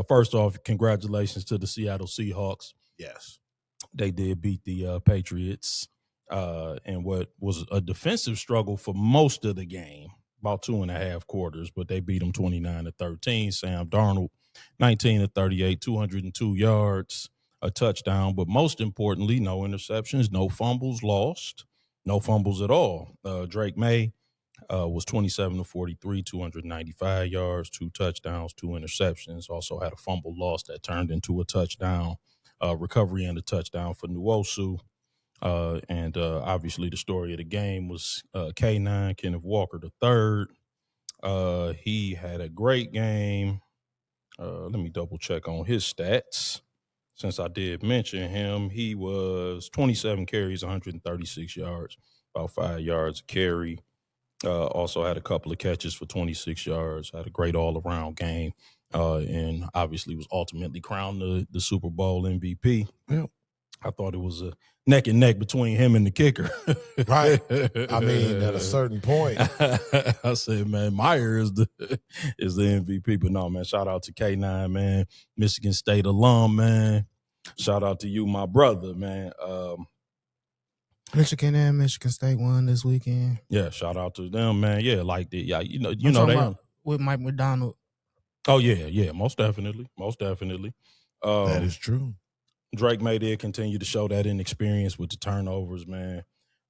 First off, congratulations to the Seattle Seahawks. Yes. They did beat the Patriots in what was a defensive struggle for most of the game, about 2.5 quarters, but they beat them 29-13. Sam Darnold, 19-38, 202 yards, a touchdown, but most importantly, no interceptions, no fumbles lost, no fumbles at all. Drake Maye was 27-43, 295 yards, 2 touchdowns, 2 interceptions. Also had a fumble lost that turned into a touchdown, recovery and a touchdown for Nwosu. And obviously the story of the game was K9, Kenneth Walker III. He had a great game. Let me double check on his stats. Since I did mention him, he was 27 carries, 136 yards, about 5 yards a carry. Also had a couple of catches for 26 yards, had a great all-around game, and obviously was ultimately crowned the Super Bowl MVP. Yeah. I thought it was a neck and neck between him and the kicker. Right. I mean, at a certain point. I said, man, Meyer is the MVP. But no, man, shout out to K9, man. Michigan State alum, man. Shout out to you, my brother, man. Michigan and Michigan State won this weekend. Yeah, shout out to them, man. Yeah, like the you know they with Mike McDonald. Oh yeah, most definitely. That is true. Drake Maye did continue to show that inexperience with the turnovers, man.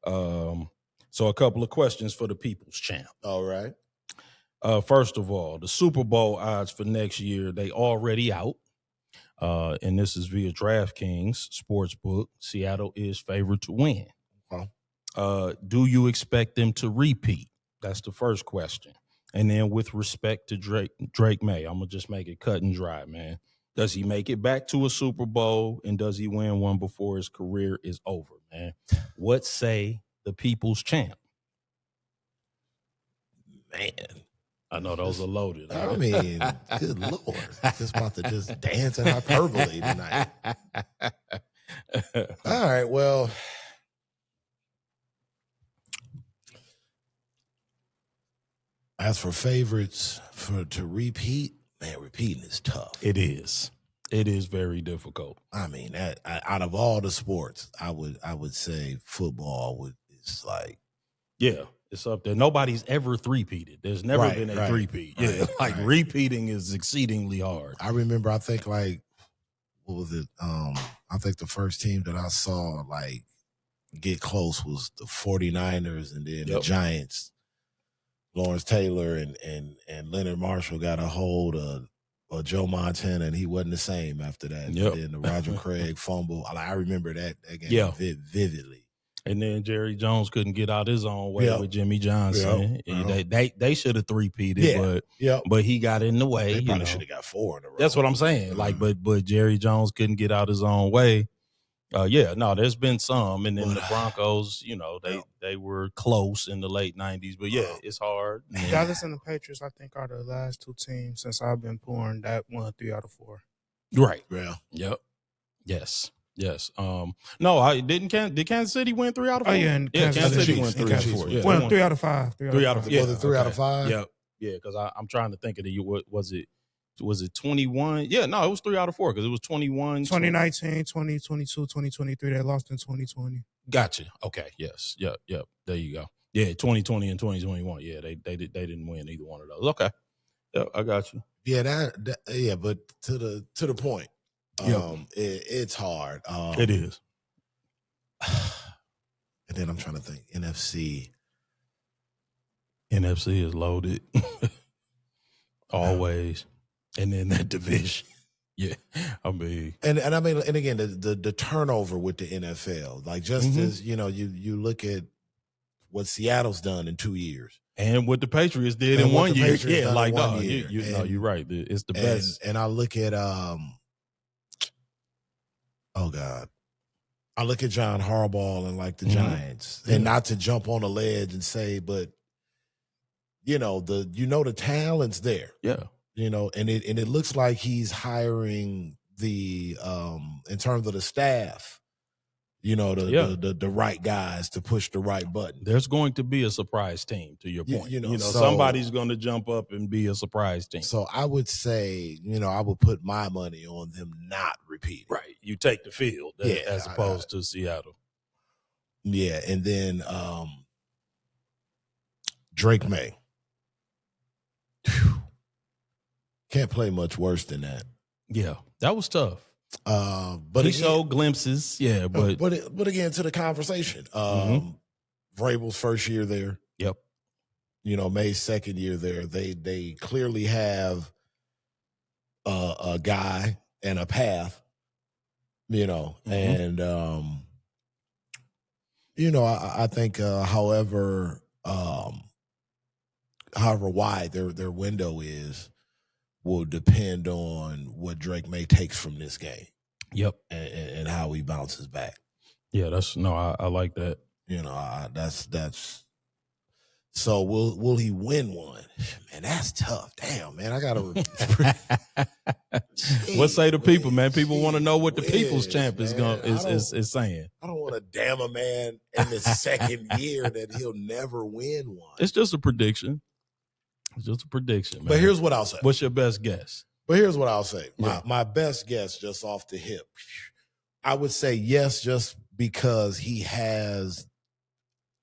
So a couple of questions for the People's Champ. All right. First of all, the Super Bowl odds for next year, they already out. And this is via DraftKings Sportsbook. Seattle is favored to win. Do you expect them to repeat? That's the first question. And then with respect to Drake Maye, I'm going to just make it cut and dry, man. Does he make it back to a Super Bowl, and does he win one before his career is over, man? What say the People's Champ? Man. I know those are loaded. I mean, good Lord. Just about to just dance in hyperbole tonight. All right, well. As for favorites to repeat, man, repeating is tough. It is. It is very difficult. I mean, out of all the sports, I would say football is like, yeah, it's up there. Nobody's ever three-peated. There's never been a three-peat. Yeah, repeating is exceedingly hard. I remember, I think what was it? I think the first team that I saw get close was the 49ers, and then the Giants. Lawrence Taylor and Leonard Marshall got a hold of Joe Montana, and he wasn't the same after that. Yep. And then the Roger Craig fumble. I remember that game vividly. And then Jerry Jones couldn't get out his own way with Jimmy Johnson. They should have three-peated, but he got in the way. They probably should have got 4 in a row. That's what I'm saying. But Jerry Jones couldn't get out his own way. There's been some, and then the Broncos, they were close in the late 90s, but it's hard. Dallas and the Patriots, I think, are the last 2 teams since I've been pouring that won 3 out of 4. Right. Yeah. Yep. Yes. Did Kansas City win 3 out of 4? Oh yeah, and Kansas City won 3 out of 4. Yeah. Won 3 out of 5. 3 out of 5. Was it 3 out of 5? Yep. Yeah, because I'm trying to think of was it 21? Yeah, no, it was 3 out of 4 because it was 21. 2019, 2022, 2023. They lost in 2020. Gotcha. Okay. Yes. Yep. There you go. Yeah, 2020 and 2021. Yeah, they didn't win either one of those. Okay. Yep, I got you. Yeah, but to the point. It's hard. It is. And then I'm trying to think. NFC is loaded. Always. And then that division. Yeah. I mean. And again, the turnover with the NFL. Like just as, you look at what Seattle's done in 2 years. And what the Patriots did in 1 year. Yeah, like you're right. It's the best. And I look at I look at John Harbaugh and the Giants. And not to jump on a ledge and say, but the talent's there. Yeah. And it looks like he's hiring in terms of the staff, the right guys to push the right button. There's going to be a surprise team, to your point. So, somebody's going to jump up and be a surprise team. So I would say, I would put my money on them not repeating. Right. You take the field as opposed to Seattle. Yeah, and then Drake Maye. Can't play much worse than that. Yeah, that was tough. But he showed glimpses. Yeah, but again, to the conversation, Vrabel's first year there. Yep. May's second year there. They clearly have a guy and a path. And I think however wide their window is will depend on what Drake Maye takes from this game. Yep. And how he bounces back. Yeah, I like that. That's so will he win one? Man, that's tough. Damn, man, I gotta what say the people, man? People want to know what the people's champ is saying. I don't want to damn a man in the second year that he'll never win one. It's just a prediction. It's just a prediction, man. But here's what I'll say. What's your best guess? But here's what I'll say. My best guess, just off the hip, I would say yes, just because he has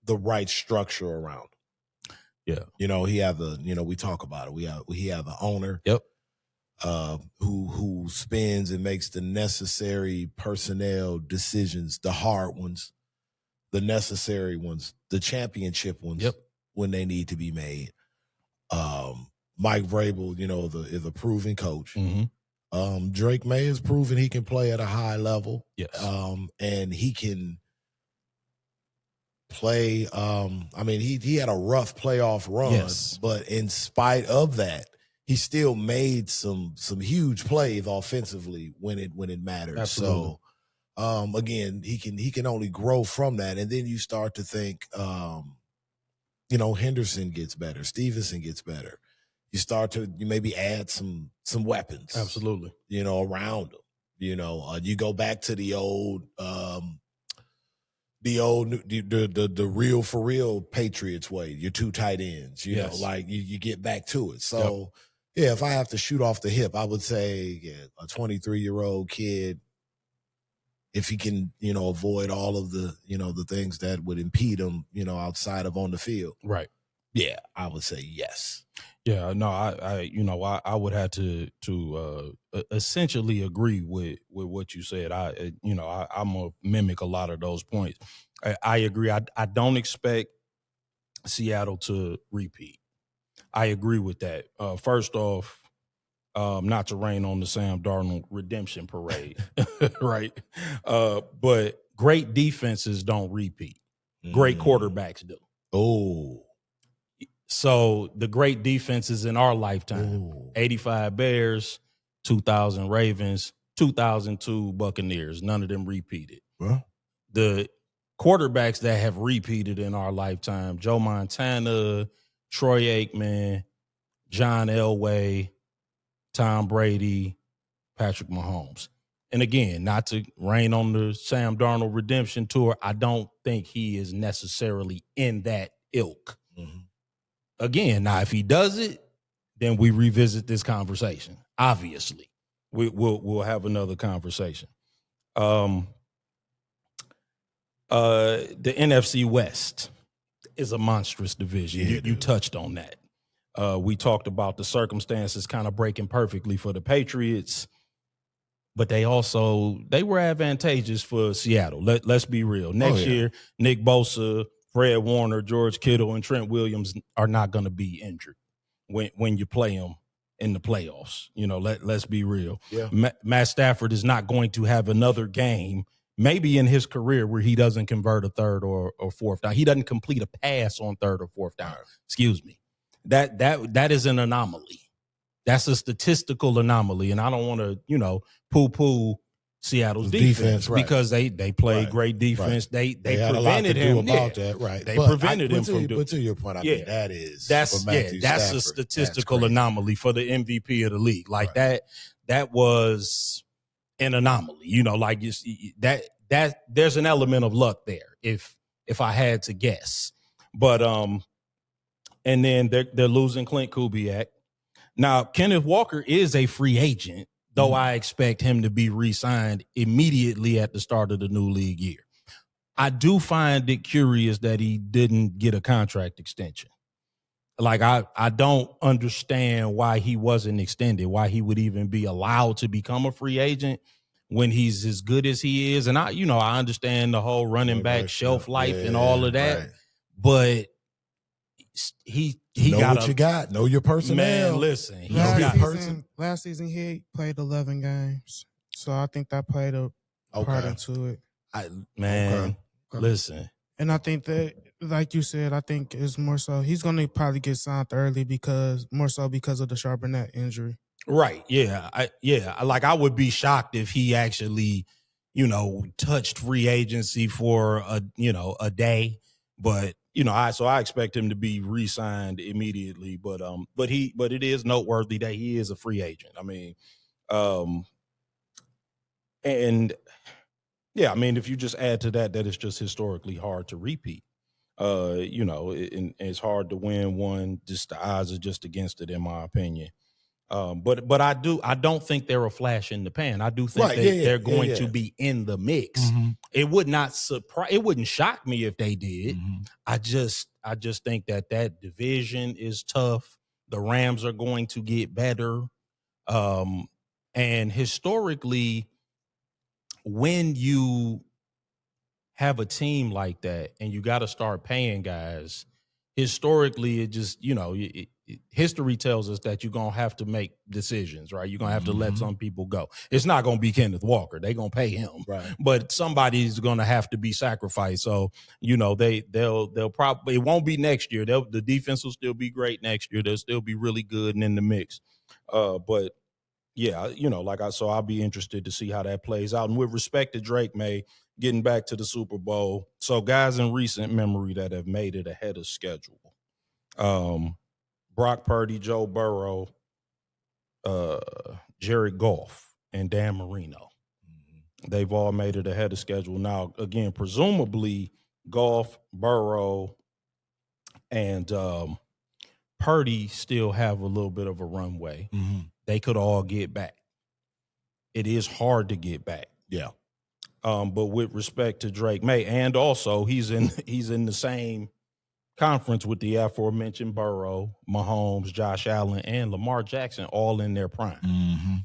the right structure around him. Yeah. He have we talk about it. He have an owner. Yep. Who spins and makes the necessary personnel decisions, the hard ones, the necessary ones, the championship ones, when they need to be made. Mike Vrabel, is a proven coach. Mm-hmm. Drake Maye has proven he can play at a high level. Yes. And he can play. He had a rough playoff run, but in spite of that, he still made some huge plays offensively when it mattered. Absolutely. So, again, he can only grow from that, and then you start to think, Henderson gets better, Stevenson gets better. You maybe add some weapons. Absolutely. Around them. You go back to the real for real Patriots way, your two tight ends, you get back to it. So if I have to shoot off the hip, I would say a 23-year-old kid, if he can, avoid all of the, the things that would impede him, outside of on the field. Right. Yeah, I would say yes. Yeah, no, I would have to essentially agree with what you said. I'm gonna mimic a lot of those points. I agree. I don't expect Seattle to repeat. I agree with that. First off, not to rain on the Sam Darnold redemption parade, right? But great defenses don't repeat. Great quarterbacks do. Oh. So the great defenses in our lifetime, 85 Bears, 2000 Ravens, 2002 Buccaneers, none of them repeated. Well, the quarterbacks that have repeated in our lifetime, Joe Montana, Troy Aikman, John Elway, Tom Brady, Patrick Mahomes. And again, not to rain on the Sam Darnold redemption tour, I don't think he is necessarily in that ilk. Mm-hmm. Again, now if he does it, then we revisit this conversation. Obviously, we'll have another conversation. The NFC West is a monstrous division. Yeah, you touched on that. We talked about the circumstances kind of breaking perfectly for the Patriots, but they were advantageous for Seattle. Let's be real. Next year, Nick Bosa, Fred Warner, George Kittle, and Trent Williams are not going to be injured when you play them in the playoffs. Let's be real. Yeah. Matt Stafford is not going to have another game, maybe in his career, where he doesn't convert a third or fourth down. He doesn't complete a pass on third or fourth down. Excuse me. That is an anomaly. That's a statistical anomaly, and I don't want to, poo-poo Seattle's defense because they played great defense. Right. They prevented him about that, right? They prevented him from doing. But to your point, I mean that's a statistical anomaly for the MVP of the league. Like that was an anomaly. That there's an element of luck there if I had to guess. But and then they're losing Clint Kubiak. Now, Kenneth Walker is a free agent, though I expect him to be re-signed immediately at the start of the new league year. I do find it curious that he didn't get a contract extension. Like, I don't understand why he wasn't extended, why he would even be allowed to become a free agent when he's as good as he is. And I understand the whole running back shelf life and all of that, but he know got what you got. Know your personnel. Man, listen. Last season he played 11 games, so I think that played a part into it. Listen. And I think that, like you said, I think it's more so he's going to probably get signed early because of the Charbonnet injury. Right. Yeah. I would be shocked if he actually, touched free agency for a day, but I expect him to be re-signed immediately, but it is noteworthy that he is a free agent. I mean, and yeah, I mean, if you just add to that it's just historically hard to repeat. And it's hard to win one. Just the odds are just against it, in my opinion. But I don't think they're a flash in the pan. I do think they're going to be in the mix. Mm-hmm. It would not it wouldn't shock me if they did. Mm-hmm. I just think that division is tough. The Rams are going to get better. And historically, when you have a team like that and you got to start paying guys, historically, it just, history tells us that you're going to have to make decisions, right? You're going to have to let some people go. It's not going to be Kenneth Walker. They're going to pay him. Right. But somebody's going to have to be sacrificed. So, they'll probably, it won't be next year. The defense will still be great next year. They'll still be really good and in the mix. But yeah, so I'll be interested to see how that plays out. And with respect to Drake Maye, getting back to the Super Bowl. So guys in recent memory that have made it ahead of schedule. Brock Purdy, Joe Burrow, Jared Goff, and Dan Marino. Mm-hmm. They've all made it ahead of schedule. Now, again, presumably Goff, Burrow, and Purdy still have a little bit of a runway. Mm-hmm. They could all get back. It is hard to get back. Yeah. But with respect to Drake Maye, and also he's in the same conference with the aforementioned Burrow, Mahomes, Josh Allen, and Lamar Jackson, all in their prime. Mm-hmm.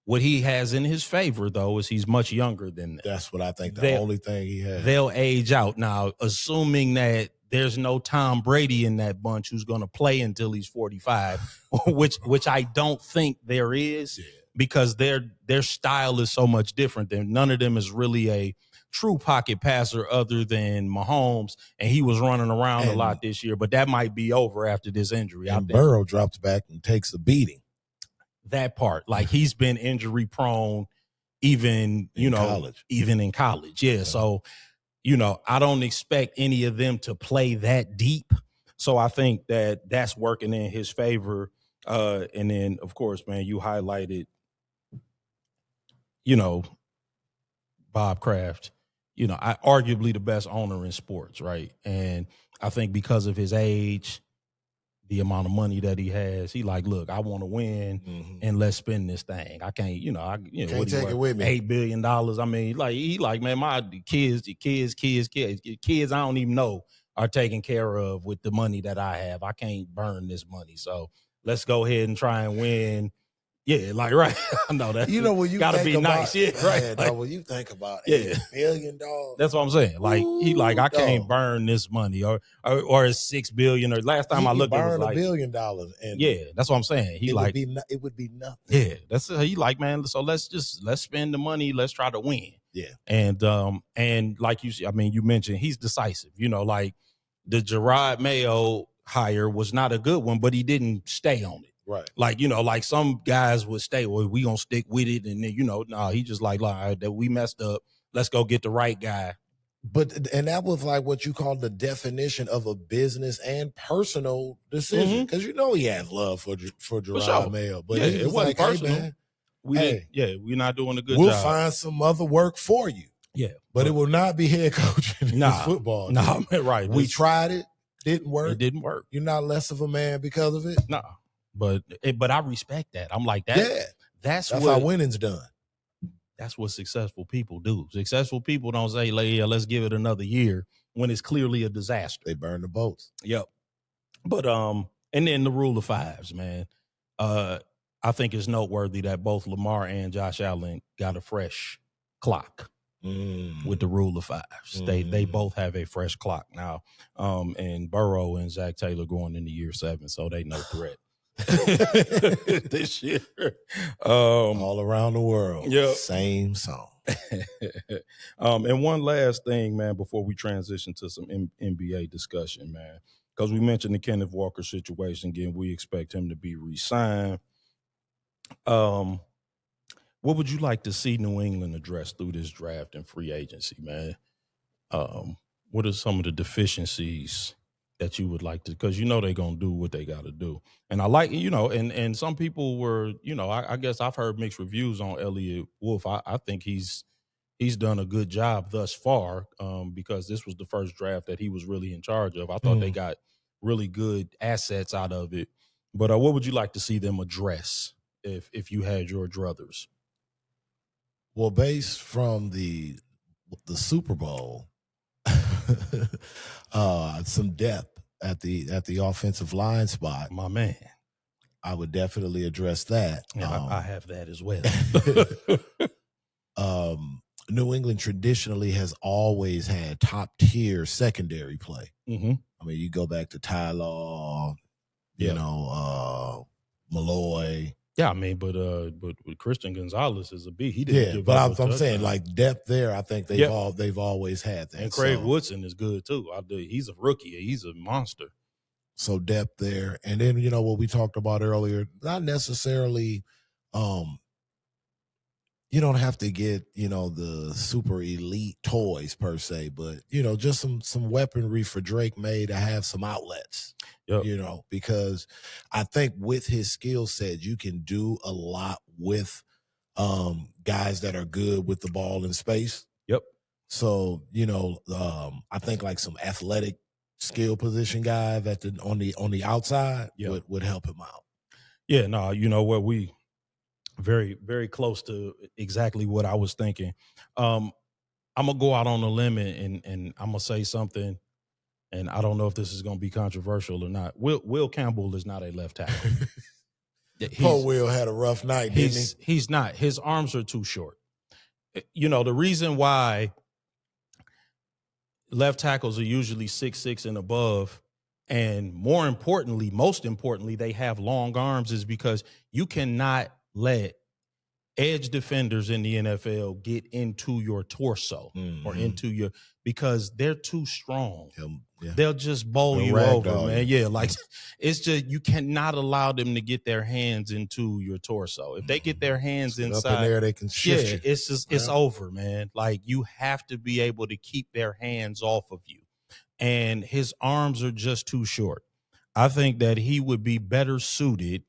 What he has in his favor, though, is he's much younger than them. That's what I think the only thing he has. They'll age out. Now, assuming that there's no Tom Brady in that bunch who's going to play until he's 45, which I don't think there is. Yeah. Because their style is so much different. Than none of them is really a true pocket passer other than Mahomes, and he was running around a lot this year. But that might be over after this injury. And Burrow drops back and takes a beating. That part, like he's been injury prone, even college. Even in college. Yeah. So, I don't expect any of them to play that deep. So I think that's working in his favor. And then, of course, man, you highlighted. Bob Kraft, arguably the best owner in sports, right? And I think because of his age, the amount of money that he has, he like, look, I want to win, and let's spend this thing. I can't, can't take it with me. $8 billion. I mean, man, my kids, I don't even know are taken care of with the money that I have. I can't burn this money, so let's go ahead and try and win. Yeah, right. I know that. When you gotta be nice, yeah, right. When you think about $8 billion, that's what I'm saying. Like I can't burn this money, or it's $6 billion. Or last time I looked, it was like $1 billion, and that's what I'm saying. It would be nothing. Yeah, that's man. So let's spend the money. Let's try to win. Yeah, and like you mentioned, he's decisive. Like the Gerard Mayo hire was not a good one, but he didn't stay on it. Right. Like some guys would stay, well, we going to stick with it. And then, he just like, that we messed up. Let's go get the right guy. And that was like what you call the definition of a business and personal decision. Because he has love for Gerard Mayo. But it wasn't personal. Hey, man, we're not doing a good job. We'll find some other work for you. Yeah. But it will not be head coaching in football. Nah, right. We tried it. Didn't work. It didn't work. You're not less of a man because of it. Nah. But I respect that. I'm like that. Yeah. That's what, how winning's done. That's what successful people do. Successful people don't say, let's give it another year when it's clearly a disaster. They burn the boats. Yep. But and then the rule of fives, man. I think it's noteworthy that both Lamar and Josh Allen got a fresh clock with the rule of fives. They both have a fresh clock now. And Burrow and Zach Taylor going into year 7, so they no threat. This year. All around the world. Yep. Same song. And one last thing, man, before we transition to some NBA discussion, man, because we mentioned the Kenneth Walker situation again, we expect him to be re-signed. What would you like to see New England address through this draft and free agency, man? What are some of the deficiencies that you would like to, because they're going to do what they got to do. And I like, and some people were, I guess I've heard mixed reviews on Elliott Wolf. I think he's done a good job thus far because this was the first draft that he was really in charge of. I thought they got really good assets out of it. But what would you like to see them address if you had your druthers? Well, based from the Super Bowl, some depth at the offensive line spot, my man, I would definitely address that. Yeah, I have that as well. New England traditionally has always had top tier secondary play. Mm-hmm. I mean, you go back to Tyler, Malloy. Yeah, I mean, but Christian Gonzalez is a beast. He didn't give but up I'm saying like depth there. I think they've always had that. And Craig Woodson is good too. He's a rookie. He's a monster. So depth there, and then what we talked about earlier. Not necessarily. You don't have to get the super elite toys per se, but just some weaponry for Drake Maye to have some outlets. Yep. Because I think with his skill set, you can do a lot with guys that are good with the ball in space. Yep. So I think like some athletic skill position guy that on the outside would help him out. Yeah. No, what we very, very close to exactly what I was thinking. I'm gonna go out on a limb and I'm gonna say something. And I don't know if this is going to be controversial or not. Will Campbell is not a left tackle. Poor Will had a rough night, didn't he? He's not. His arms are too short. The reason why left tackles are usually 6'6" and above, and most importantly, they have long arms is because you cannot let edge defenders in the NFL get into your torso or into because they're too strong. Yeah. They'll just bowl you over, man. Yeah, like it's just you cannot allow them to get their hands into your torso. If they get their hands inside, up in there, they can shift you. It's just it's over, man. Like you have to be able to keep their hands off of you, and his arms are just too short. I think that he would be better suited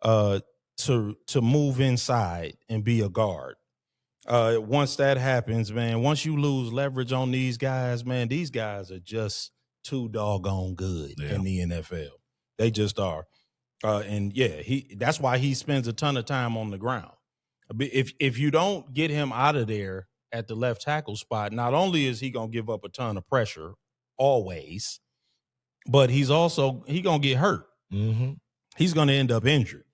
to move inside and be a guard. Once that happens, man, once you lose leverage on these guys, man, these guys are just too doggone good in the NFL. They just are. That's why he spends a ton of time on the ground. If you don't get him out of there at the left tackle spot, not only is he going to give up a ton of pressure always, but he's going to get hurt. Mm-hmm. He's going to end up injured.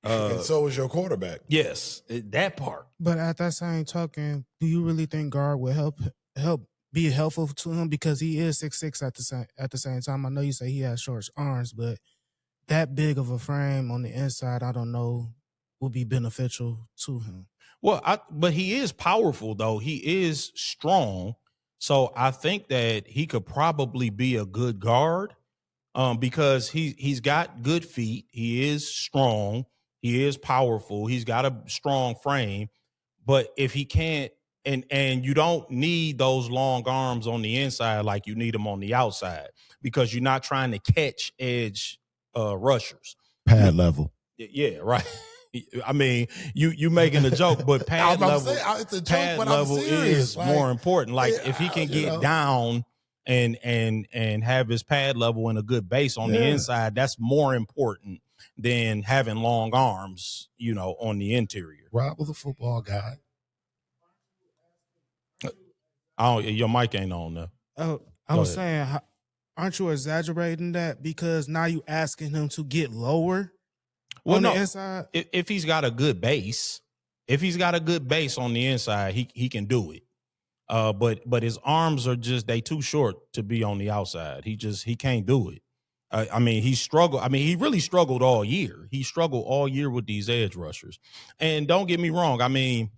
And so is your quarterback. Yes, that part. But at that same token, do you really think guard will help be helpful to him because he is 6'6" at the same time? I know you say he has short arms, but that big of a frame on the inside, I don't know, will be beneficial to him. Well, but he is powerful though. He is strong, so I think that he could probably be a good guard because he's got good feet. He is strong. He is powerful. He's got a strong frame, but if he can't, and you don't need those long arms on the inside like you need them on the outside because you're not trying to catch edge rushers. Pad level. Yeah, right. I mean, you making a joke, but pad level, it's a joke, pad but level I'm serious. is more important. Like if he can get down and have his pad level and a good base on the inside, that's more important than having long arms, on the interior. Rob was a football guy. Your mic ain't on there. Oh, I was saying, aren't you exaggerating that? Because now you asking him to get lower on the inside? If he's got a good base, on the inside, he can do it. But his arms are they too short to be on the outside. He can't do it. He struggled. He really struggled all year. He struggled all year with these edge rushers. And don't get me wrong. I'm going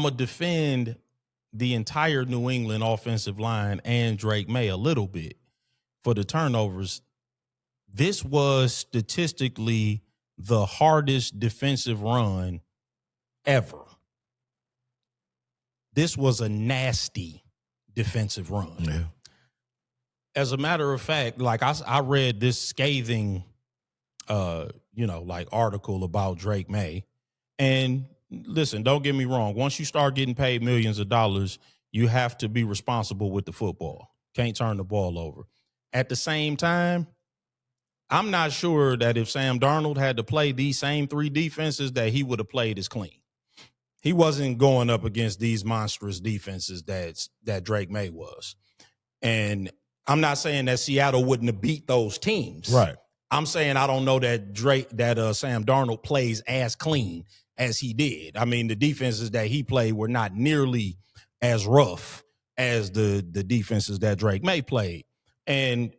to defend the entire New England offensive line and Drake Maye a little bit for the turnovers. This was statistically the hardest defensive run ever. This was a nasty defensive run. Yeah. As a matter of fact, like I read this scathing, article about Drake Maye, and listen, don't get me wrong. Once you start getting paid millions of dollars, you have to be responsible with the football. Can't turn the ball over. At the same time, I'm not sure that if Sam Darnold had to play these same three defenses, that he would have played as clean. He wasn't going up against these monstrous defenses that Drake Maye was. And I'm not saying that Seattle wouldn't have beat those teams. Right. I'm saying I don't know that Sam Darnold plays as clean as he did. The defenses that he played were not nearly as rough as the defenses that Drake Maye played. And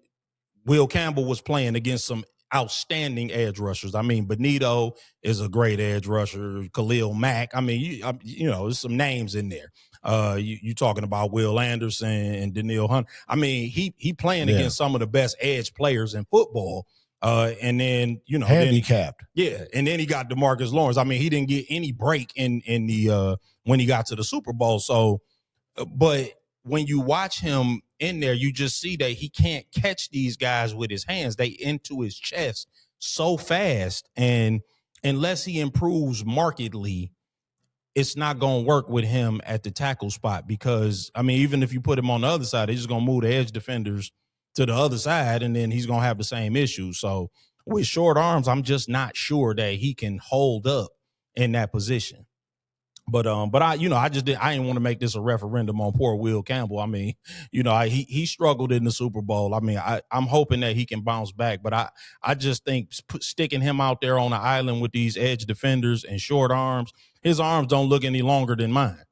Will Campbell was playing against some outstanding edge rushers. Benito is a great edge rusher. Khalil Mack. There's some names in there. You talking about Will Anderson and Daniil Hunt. He playing against some of the best edge players in football. And then, handicapped. And then he got DeMarcus Lawrence. He didn't get any break in the when he got to the Super Bowl. So, but when you watch him in there, you just see that he can't catch these guys with his hands. They into his chest so fast. And unless he improves markedly, it's not going to work with him at the tackle spot because, even if you put him on the other side, they're just going to move the edge defenders to the other side, and then he's going to have the same issue. So with short arms, I'm just not sure that he can hold up in that position. But I didn't want to make this a referendum on poor Will Campbell. He struggled in the Super Bowl. I'm hoping that he can bounce back, but I just think sticking him out there on the island with these edge defenders and short arms, his arms don't look any longer than mine,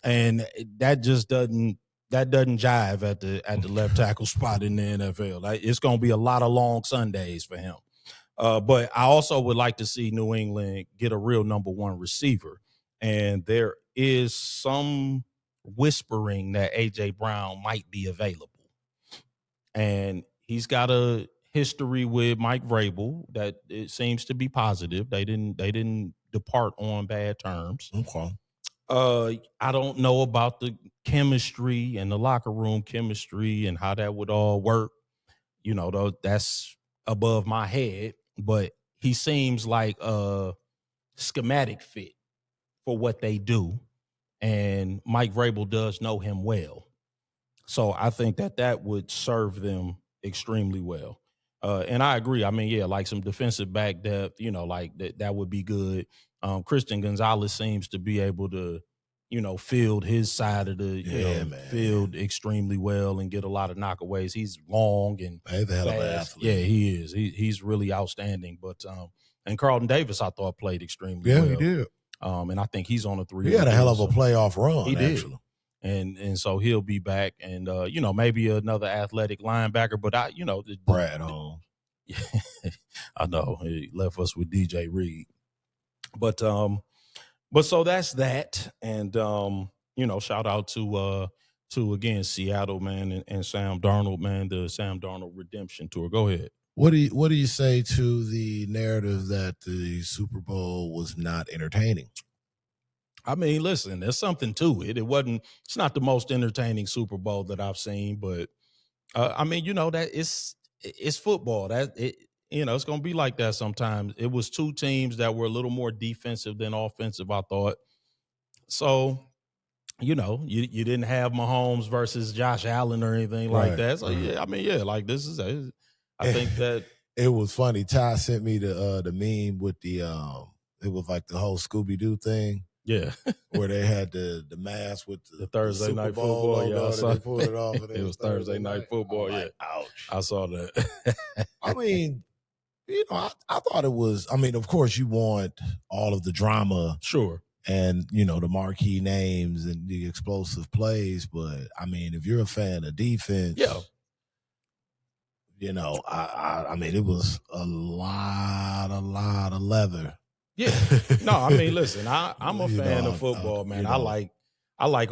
and that just doesn't jive at the left tackle spot in the NFL. It's going to be a lot of long Sundays for him. But I also would like to see New England get a real number one receiver. And there is some whispering that A.J. Brown might be available. And he's got a history with Mike Vrabel that it seems to be positive. They didn't depart on bad terms. Okay. I don't know about the chemistry and the locker room chemistry and how that would all work. Though that's above my head. But he seems like a schematic fit for what they do, and Mike Vrabel does know him well. So I think that would serve them extremely well. And I agree. Like some defensive back depth, that would be good. Christian Gonzalez seems to be able to, field his side of the field extremely well and get a lot of knockaways. He's long and he's a hell of an athlete. Yeah, he is. He's really outstanding. But and Carlton Davis, I thought, played extremely well. Yeah, he did. And I think he's on a 3. He had a hell of a playoff run. He did. Actually. And so he'll be back, and maybe another athletic linebacker. But Brad Holmes. I know he left us with DJ Reed. But so that's that, and shout out to again Seattle, man, and Sam Darnold, man, the Sam Darnold Redemption Tour. Go ahead. What do you say to the narrative that the Super Bowl was not entertaining? Listen, there's something to it. It's not the most entertaining Super Bowl that I've seen, but that it's football. it's going to be like that sometimes. It was two teams that were a little more defensive than offensive, I thought. So, you didn't have Mahomes versus Josh Allen or anything like that. So, like this is I think that it was funny. Ty sent me the meme with the it was like the whole Scooby-Doo thing. Yeah. Where they had the mask with the Thursday night football. Yeah, and they pulled it off. And it was Thursday night football. Like, ouch. I saw that. I mean, I thought it was, of course you want all of the drama. Sure. And, the marquee names and the explosive plays. But, if you're a fan of defense, it was a lot of leather. Yeah. No, listen, I'm a fan of football, man. I like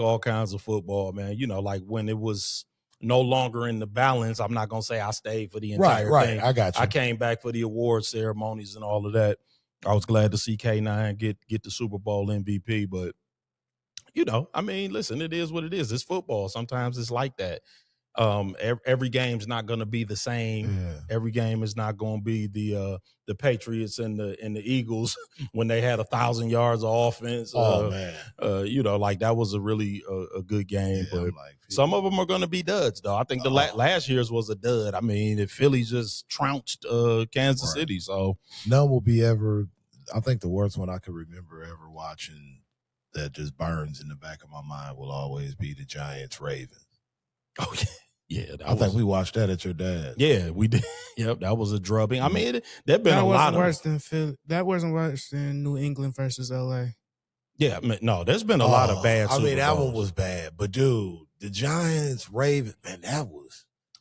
all kinds of football, man. Like when it was no longer in the balance, I'm not going to say I stayed for the entire thing. I got you. I came back for the award ceremonies and all of that. I was glad to see K9 get the Super Bowl MVP, but listen, it is what it is. It's football. Sometimes it's like that. Every game's not going to be the same. Yeah. Every game is not going to be the Patriots and the Eagles when they had 1,000 yards of offense. Oh man, like that was a really a good game. Yeah, but some of them are going to be duds, though. I think the last year's was a dud. If Philly just trounced Kansas City, so none will be ever. I think the worst one I could remember ever watching that just burns in the back of my mind will always be the Giants-Ravens. Oh yeah. Yeah, I think we watched that at your dad. Yeah, we did. Yep, that was a drubbing. There've been a lot of worse than Philly. That wasn't worse than New England versus LA. Yeah, no, there's been a lot of bad. That one was bad, but dude, the Giants, Ravens, man, that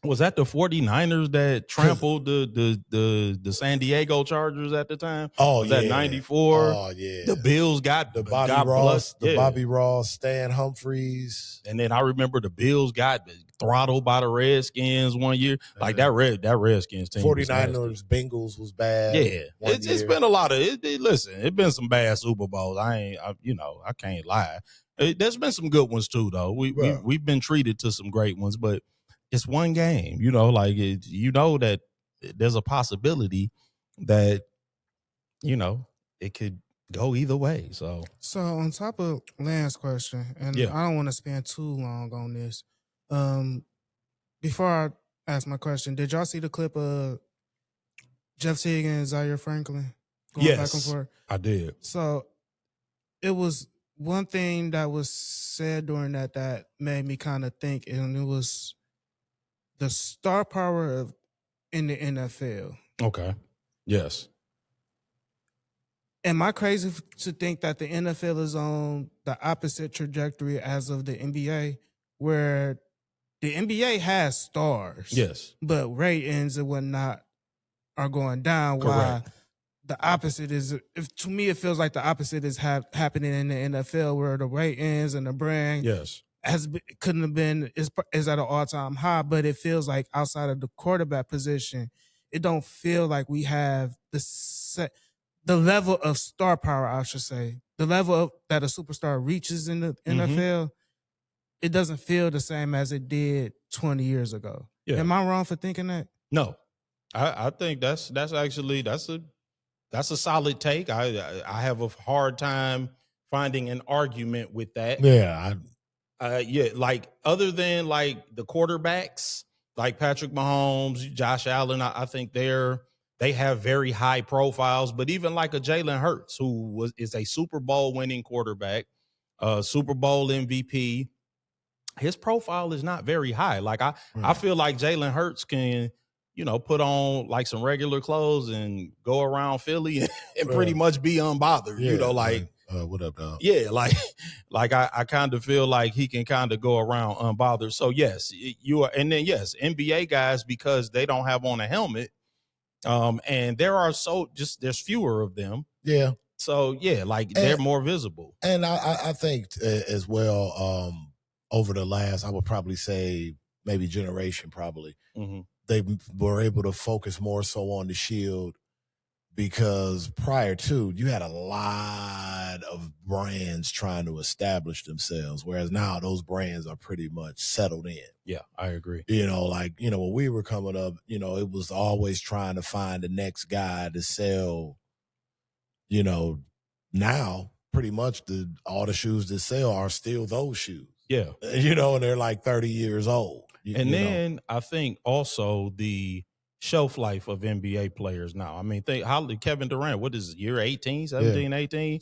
was that the 49ers that trampled the San Diego Chargers at the time? Oh, was that 94? Oh yeah, the Bills got the Bobby Ross, Stan Humphries, and then I remember the Bills got throttled by the Redskins one year. Like that Redskins team. 49ers, Bengals was bad. Yeah, it's been a lot of listen, it's been some bad Super Bowls. I can't lie. There's been some good ones too, though. We've been treated to some great ones, but it's one game, that there's a possibility that, it could go either way. So on top of Lance's question, and I don't want to spend too long on this. Before I ask my question, did y'all see the clip of Jeff Teague and Zaire Franklin going back and forth? I did. So it was one thing that was said during that made me kind of think, and it was the star power in the NFL. Okay. Yes. Am I crazy to think that the NFL is on the opposite trajectory as of the NBA, where the NBA has stars, yes, but ratings and whatnot are going down? Correct. While the opposite is, to me, it feels like the opposite is happening in the NFL, where the ratings and the brand couldn't have been is at an all-time high, but it feels like outside of the quarterback position, it don't feel like we have the level of star power, I should say, the level that a superstar reaches in the NFL. It doesn't feel the same as it did 20 years ago. Yeah. Am I wrong for thinking that? No, I think that's a solid take. I have a hard time finding an argument with that. Yeah. Like other than like the quarterbacks, like Patrick Mahomes, Josh Allen, I think they have very high profiles. But even like a Jalen Hurts, who is a Super Bowl winning quarterback, Super Bowl MVP, his profile is not very high. Like I feel like Jalen Hurts can, put on like some regular clothes and go around Philly and pretty much be unbothered. Yeah, what up, dog? Yeah, like I kind of feel like he can kind of go around unbothered. So yes, you are, and then yes, NBA guys, because they don't have on a helmet, and there's fewer of them. Yeah. So yeah, they're more visible. And I think as well, over the last, I would probably say maybe generation, they were able to focus more so on the shield, because prior to, you had a lot side of brands trying to establish themselves, whereas now those brands are pretty much settled in. Yeah, I agree. Like, when we were coming up, it was always trying to find the next guy to sell. Now pretty much all the shoes that sell are still those shoes. Yeah. And they're like 30 years old. Then I think also the shelf life of NBA players now. I mean, Kevin Durant, what is it, year 18, 17, 18?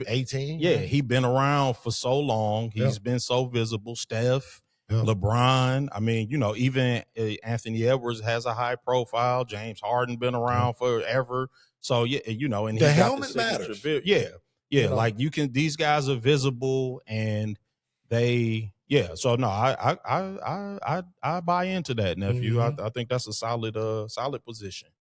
18? Yeah, he been around for so long. He's been so visible. Steph, LeBron. I mean, even Anthony Edwards has a high profile. James Harden been around forever. So, yeah, and the he's helmet got the signature matters. Yeah. Like these guys are visible and they, so no, I buy into that, nephew. I think that's a solid position.